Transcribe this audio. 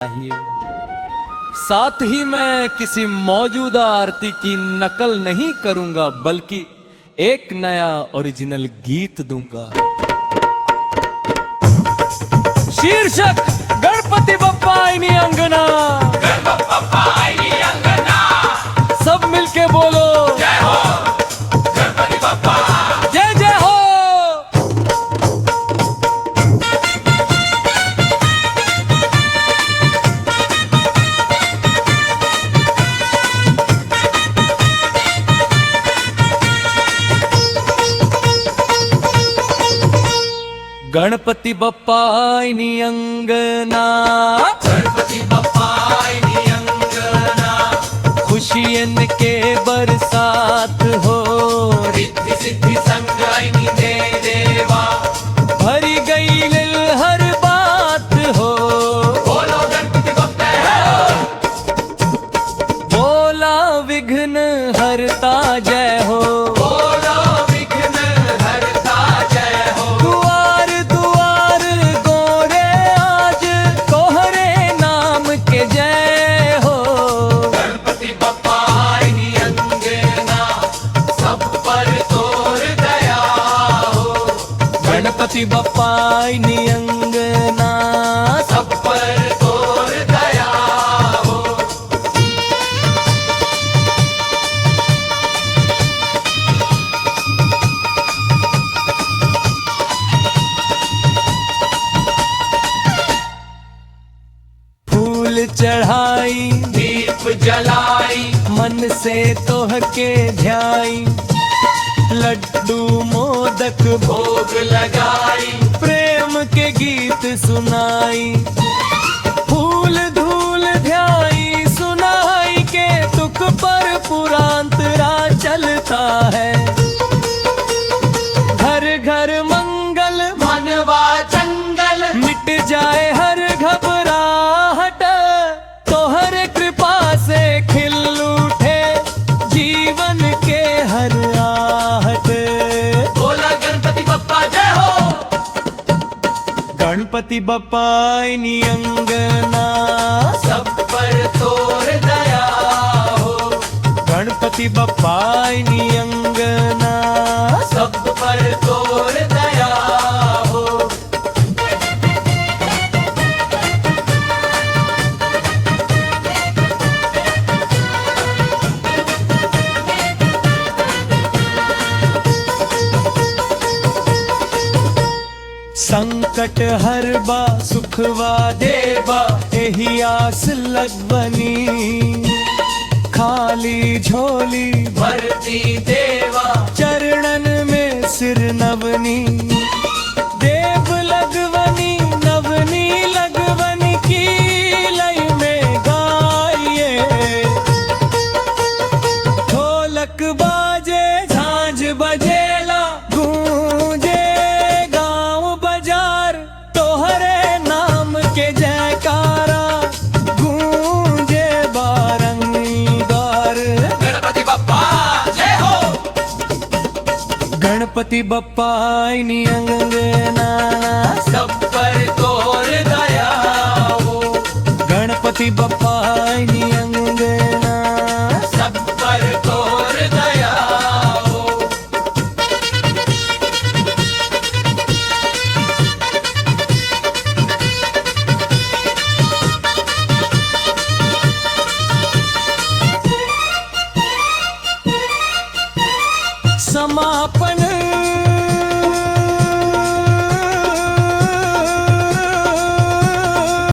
चाहिए। साथ ही मैं किसी मौजूदा आरती की नकल नहीं करूंगा, बल्कि एक नया ओरिजिनल गीत दूंगा। शीर्षक गणपति बप्पा आईनी अंगना। सब मिलके बोलो जय हो गणपति बप्पा। जय जय हो। गणपति बप्पा आईनी अंगना, गणपति बप्पा आईनी अंगना, खुशियन के बरसात हो, रिद्धि सिद्धि संग आईनी दे देवा, भरी गई लिल हर बात हो। बोलो गणपति बप्पा बोला विघ्न हरता जय हो, बोलो विघ्न हरता जय हो। दुआर दुआर गोरे आज कोहरे नाम के जय हो। गणपति बप्पा आईनी अंगना, सब पर तोर दया हो। गणपति बप्पा आईनी अंगना, सब पर तोर दया हो। फूल चढ़ाई दीप जलाई, मन से तोह के ध्याई, लड्डू मोदक भोग लगाई, प्रेम के गीत सुनाई, फूल धूल ध्याई सुनाई के तुक पर पुरांतरा चलता है। घर घर मंगल मनवा जंगल, मिट जाए हर घबराहट, तोहर कृपा से खिल उठे जीवन के हर आहट। बोला गणपति बप्पा जय हो। गणपति बप्पा आईनी अंगना, सब पर तोर दया हो। गणपति बप्पा आईनी अंगना, सब पर तोर दया हो। संकट हरबा सुखवा देवा, एही आस लगवनी, खाली झोली भरती देवा, चरणन में सिर नवनी, देव लगवनी नवनी लगवनी की लय में गाइए, ढोलक बाजे झांझ बजेला, गूंजे गांव बाजार, तोहरे नाम के जयकारा गूंजे बारंबार। गणपति बप्पा जय हो। गणपति बप्पा आईनी अंगना, सब पर तोर दया हो। गणपति बप्पा आईनी अंगना, सब पर तोर दया हो। समापन